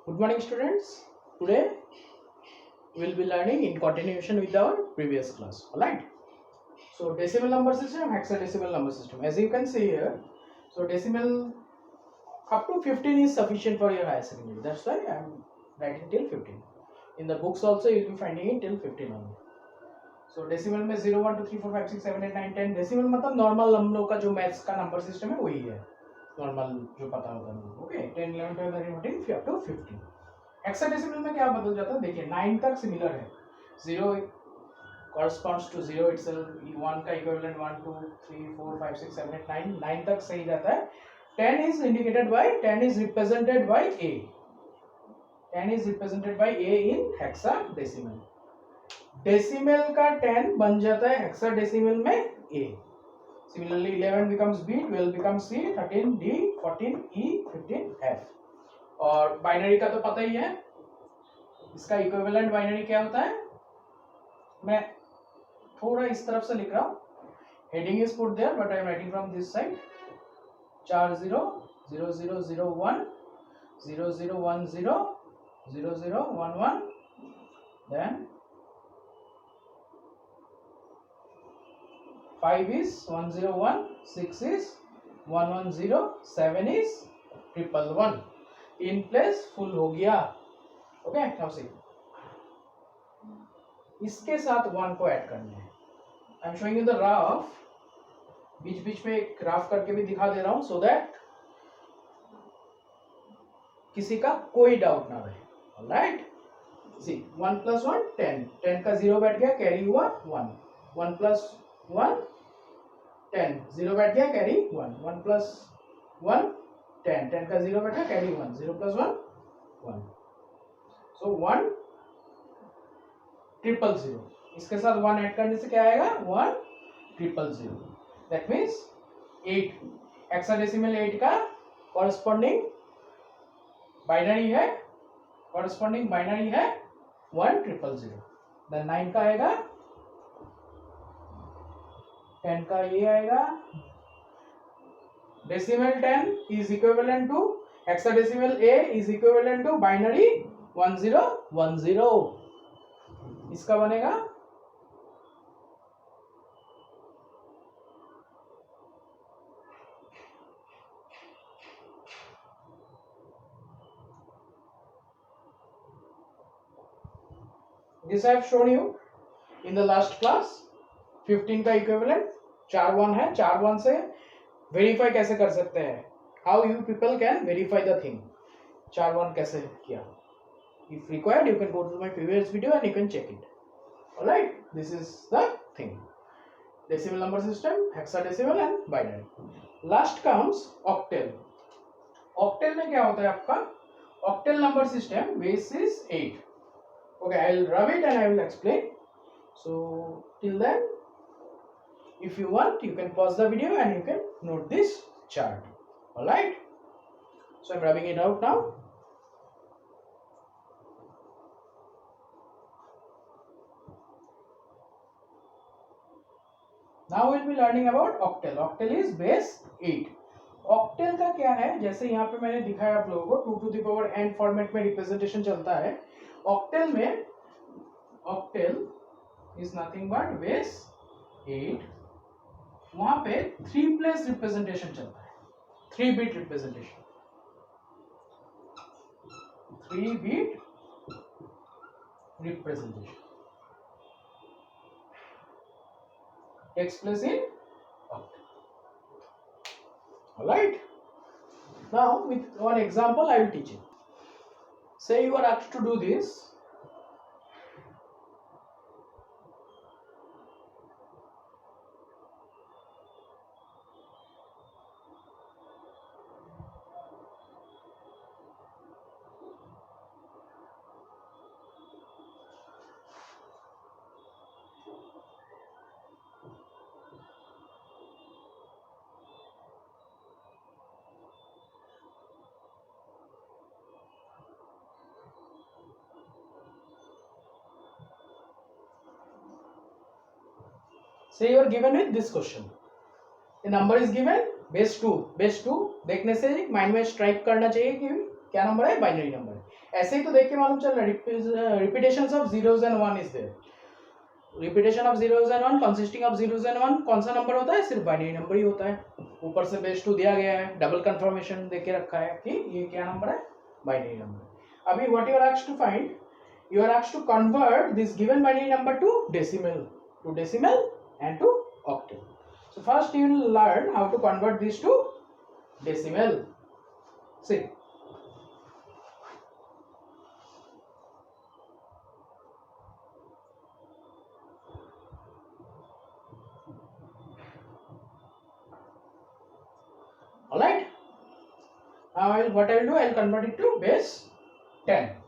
Good morning, students. Today we will be learning in continuation with our previous class. Alright. So decimal number system, hexadecimal number system. As you can see here, so decimal up to 15 is sufficient for your higher secondary. That's why I am writing till 15. In the books also you will be finding it till 15 only. So decimal में 0 1 2 3 4 5 6 7 8 9 10 decimal मतलब normal हम लोग का जो maths का number system है वही है. नॉर्मल जो पता होगा हम लोग. Okay 10 11 12 13 14 up to 15. हेक्साडेसिमल में क्या बदल जाता है देखिए 9 तक सिमिलर है. 0 corresponds to 0 itself. 1 का इक्विवेलेंट 1 2 3 4 5 6 7 8 9 9 तक सही जाता है. 10 is indicated by 10 is represented by a. 10 is represented by a in hexadecimal. Decimal का 10 बन जाता है हेक्साडेसिमल में a. Similarly 11 becomes b, 12 becomes c, 13 d, 14 e, 15 f. और बाइनरी का तो पता ही है. इसका इक्विवेलेंट बाइनरी क्या होता है. मैं थोड़ा इस तरफ से लिख रहा हूँ. Heading is put there but I am writing from this side. 4 0 0 0 0 1 0 0 1 0 0 0 1 1 then 5 is 101, 6 is 110, 7 is 111. In place full हो गया. ओके नाउ सी इसके साथ 1 को ऐड करना है. I am showing you the graph. बीच बीच में एक ग्राफ करके भी दिखा दे रहा हूं सो दैट किसी का कोई डाउट ना रहे. ऑलराइट सी 1 + 1 10. 10 का 0 बैठ गया कैरी हुआ 1. 1 + 1 10. 0 बैठ गया कैरी 1. 1 + 1 10. 10 का 0 बैठा कैरी 1. 0 + 1 1. सो 1 000. इसके साथ 1 ऐड करने से क्या आएगा 1 000. दैट मीन्स 8 हेक्साडेसिमल 8 का कॉरस्पॉन्डिंग बाइनरी है 1 000. देन 9 का आएगा 10 का ये आएगा. Decimal 10 is equivalent to hexadecimal A is equivalent to binary 1010. इसका बनेगा this I have shown you in the last class. 15 का इक्विवेलेंट 4 1 है. 4 1 से वेरीफाई कैसे कर सकते हैं. How you people can verify the thing. 4 1 कैसे किया. If required you can go to my previous video and you can check it. Alright this is the thing. Decimal number system hexadecimal and binary. Last comes octal. Octal में क्या होता है आपका. Octal number system base is 8. okay I will rub it and I will explain. So till then if you want you can pause the video and you can note this chart. All right, so I'm rubbing it out now. Now we'll be learning about octal. Octal is base 8. Octal का क्या है. जैसे यहाँ पे मैंने दिखाया आप लोगों को 2 to the power n format में रिप्रेजेंटेशन चलता है. ऑक्टेल में octal is nothing but base 8. वहां पे 3 प्लेस रिप्रेजेंटेशन चलता है. 3 bit representation. 3 bit representation takes place in octal. All right, now with one example I will teach you. Say you are asked to do this. Say you are given with this question. The number is given base 2. base 2 देखने से mind में strike करना चाहिए कि क्या number है? Binary number है। ऐसे ही तो देख के मालूम चल रहा है, repetitions of zeros and one is there. Repetition of zeros and one consisting of zeros and one कौन सा नंबर होता है? सिर्फ बाइनरी नंबर ही होता है। ऊपर से बेस 2 दिया गया है, डबल कंफर्मेशन देके रखा है कि ये क्या नंबर है? Binary number. अभी what you are asked to find, you are asked to convert this given binary number to decimal and to octal. So first you will learn how to convert this to decimal. See, all right. Now what I will do, I will convert it to base 10.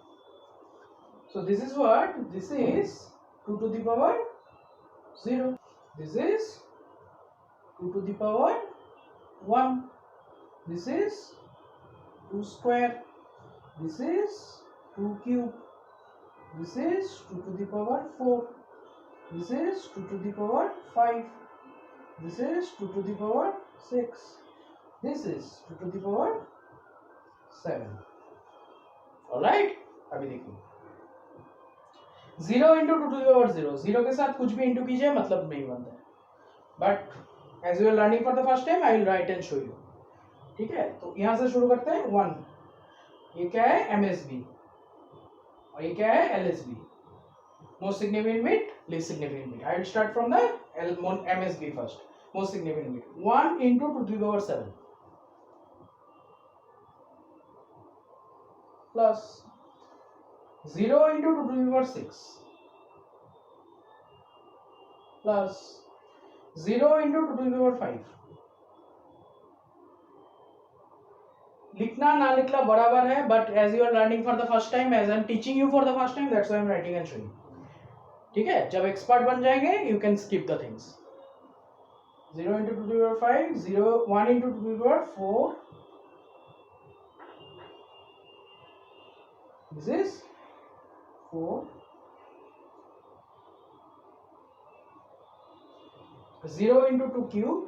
So this is what? This is 2 to the power 0. This is 2 to the power 1. This is 2 square. This is 2 cube. This is 2 to the power 4. This is 2 to the power 5. This is 2 to the power 6. This is 2 to the power 7. Alright? अभी देखिए 0 into 2 to the power 0, 0 के साथ कुछ भी into कीजिए मतलब नहीं बनता है, but as you are learning for the first time I will write and show you. ठीक है, तो यहां से शुरू करते हैं। 1, ये क्या है? MSB, और ये क्या है? LSB, most significant bit, least significant bit. I will start from the MSB first, most significant bit. 1 into 2 to the power 7 plus 0 into 2 to the power 6 plus 0 into 2 to the power 5. लिखना ना लिखना बराबर है, but as you are learning for the first time, as I am teaching you for the first time, that's why I am writing and showing. ठीक है, जब expert बन जाएंगे you can skip the things. 0 into 2 to the power 5, 1 into 2 to the power 4. This is 4. 0 into 2 cube.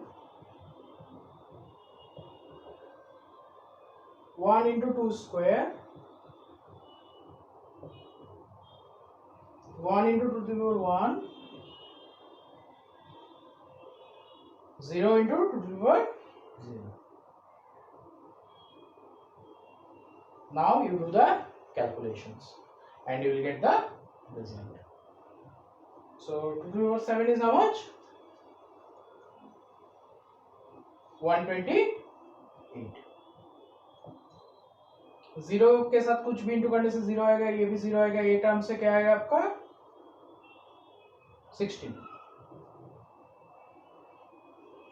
1 into 2 square. 1 into 2 to the power 1. 0 into 2 to the power 0. Now you do the calculations and you will get the result. So 2 to the power 7 is how much? 128. 0 के साथ कुछ भी into करने से 0 आएगा, ये भी 0 आएगा, ये टर्म से क्या आएगा आपका? 16।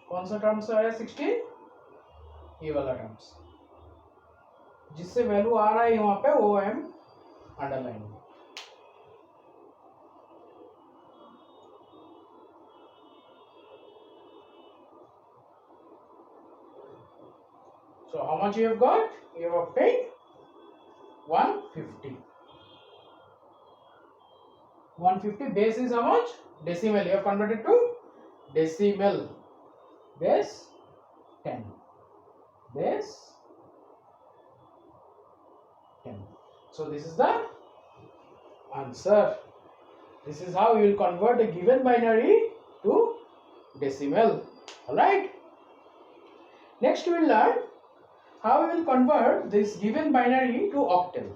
कौन सा टर्म से आया 16? ये वाला टर्म्स, जिससे वैल्यू आ रहा है यहाँ पे वो M underline. So how much you have got? You have obtained 150. 150 base is how much? Decimal. You have converted to decimal. Base 10. Base 10. So this is the answer. This is how you will convert a given binary to decimal. Alright. Next we will learn how we will convert this given binary to octal.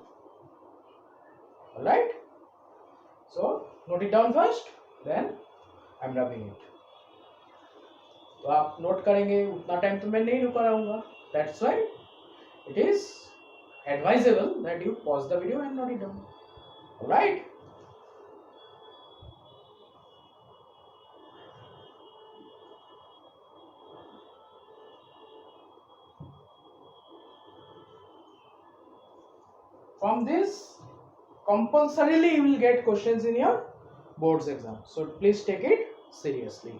Alright. So note it down first, then I am rubbing it. तो आप note करेंगे, उतना time तो मैं नहीं रुका रहूंगा. That's why it is advisable that you pause the video and note it down. Alright. From this, compulsorily you will get questions in your boards exam. So please take it seriously.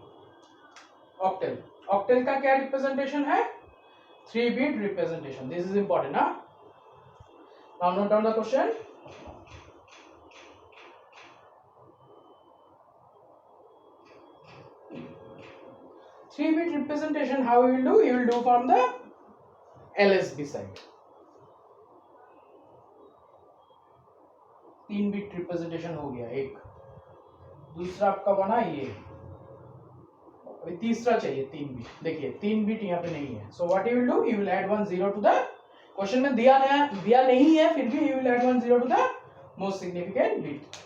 Octal. Octal का क्या representation है? 3-bit representation. This is important, huh? Now note down the question. Three-bit representation, how you will do? You will do from the LSB side. 3 bit representation हो गया एक। दूसरा आपका बना ये, अभी तीसरा चाहिए 3 बिट। देखिए 3 बिट यहाँ पे नहीं है, so what you will do, you will add 1 0 to the, question में दिया नहीं है, फिर भी you will add 1 0 to the most significant bit,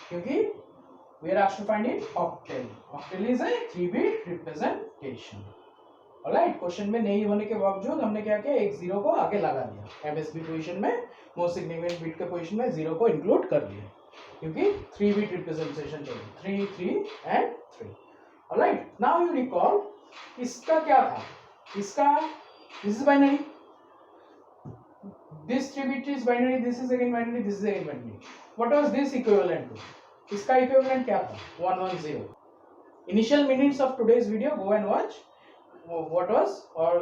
क्योंकि we are asked to find it octal. Octal is a 3 bit representation. Alright, question में नहीं होने के बावजूद हमने क्या किया, एक जीरो को आगे लगा दिया। एमएसबी पोजीशन में मोस्ट सिग्निफिकेंट बिट के पोजीशन में जीरो को इंक्लूड कर दिया, क्योंकि 3 बिट रिप्रेजेंटेशन चाहिए, 3 3 and 3। Alright, now you recall इसका क्या था, इसका this is binary, this 3 bit is binary, this is again binary, this is again binary. What was this equivalent to, इसका इक्विवेलेंट क्या था, 110। Initial minutes of today's video, go and watch what was, और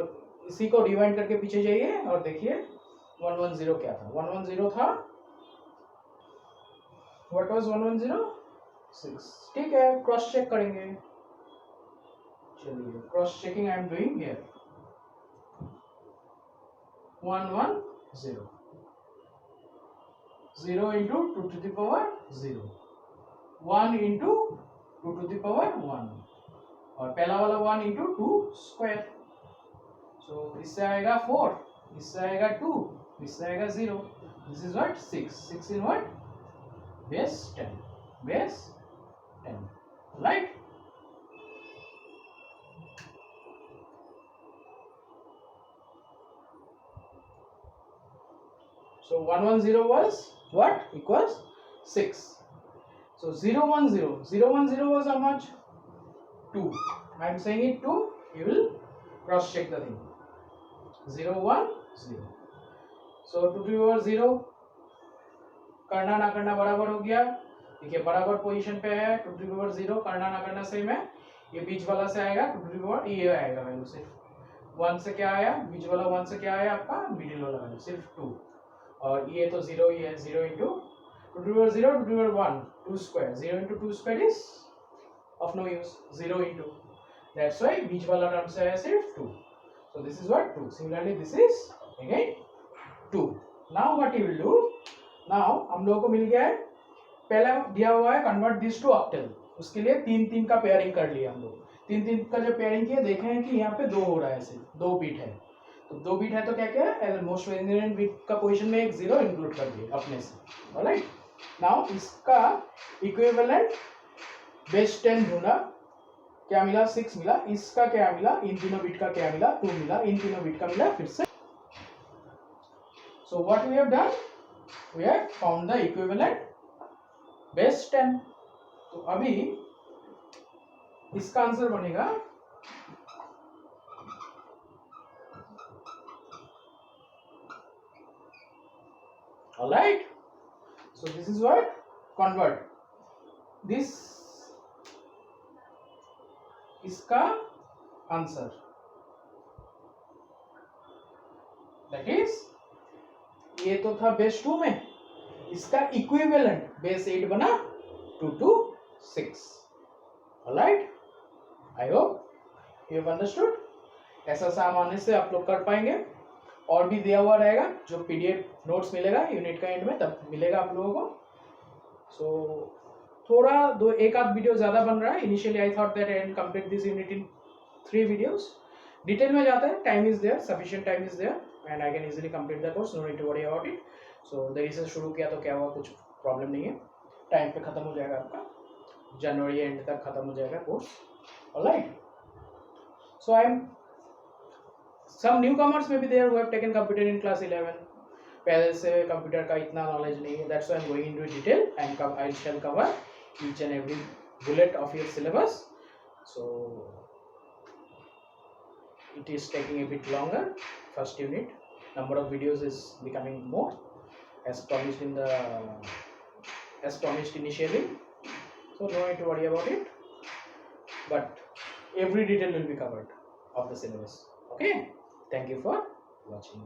इसी को rewind करके पीछे जाइए और देखिए 110 क्या था। 110 था, व्हाट वाज 110, 6। ठीक है, क्रॉस चेक करेंगे। चलिए cross checking I am doing here. 110 0 into 2 to the power 0, 1 into 2 to the power 1, और पहला वाला 1 into 2 स्क्वायर, सो इससे आएगा 4, इससे आएगा 2, इससे आएगा 0, this is what 6 in what base 10, base 10, right. So 110 was what, equals 6. So 010 was how much, 2. I am saying it 2, you will cross check the thing, 010, so 2 to the power 0 करना ना करना बराबर हो गया। देखिए बराबर पोजीशन पे है, 2 to the power 0 करना ना करना सेम है। ये बीच वाला से आएगा 2 to the power, ये आएगा वैल्यू सिर्फ 1 से, क्या आया बीच वाला 1 से, क्या आया आपका मिडिल वाला वैल्यू सिर्फ 2, और ये तो 0 ही है, 0 into 2 to the power 0, 2 to the power 1, 2 square, 0 into 2 square is of no use, 0 into, that's why बीच वाला टर्म से आया सिर्फ 2, so this is what 2, similarly this is again 2. now what you will do, now हम लोगों को मिल गया है, पहला दिया हुआ है कन्वर्ट दिस टू ऑक्टल, उसके लिए 3 3 का पेयरिंग कर लिया हम लोग। 3 3 का जो पेयरिंग किया, देखे हैं कि यहाँ पे 2 हो रहा है, सिर्फ 2 बिट है, तो 2 बिट है तो क्या क्या है, मोस्ट सिग्निफिकेंट बिट का पोजीशन में एक 0 इंक्लूड कर दिया अपने से। ऑलराइट, नाउ इसका इक्विवेलेंट बेस 10 ढूंढा, क्या मिला 6 मिला, इसका क्या मिला, इन तीनों बिट का क्या मिला 2 मिला, इन तीनों बिट का मिला फिर से। So what we have done, we have found the equivalent base 10। तो अभी इसका आंसर बनेगा alright, so this is what, convert this, इसका आंसर that is, ये तो था बेस 2 में, इसका इक्विवेलेंट बेस 8 बना 2 to 6। alright, I hope you have understood। ऐसा सामान्य से आप लोग कर पाएंगे, और भी दिया हुआ रहेगा, जो पीडीएफ नोट्स मिलेगा यूनिट का एंड में तब मिलेगा आप लोगों को। सो थोड़ा एक आध वीडियो ज़्यादा बन रहा है। Initially I thought that I can complete this unit in 3 videos. Detail में जाते हैं, time is there, sufficient time is there and I can easily complete the course, no need to worry about it. So देरी से शुरू किया तो क्या हुआ, कुछ प्रॉब्लम नहीं है, टाइम पे खत्म हो जाएगा आपका, जनवरी एंड तक खत्म हो जाएगा course. Alright, so I am some newcomers may be there who have taken computer in class 11, पहले से कंप्यूटर का इतना नॉलेज नहीं है, that's why I'm going into detail and I shall cover each and every bullet of your syllabus, so it is taking a bit longer. First unit number of videos is becoming more as promised initially, so no need to worry about it, but every detail will be covered of the syllabus. Okay, thank you for watching.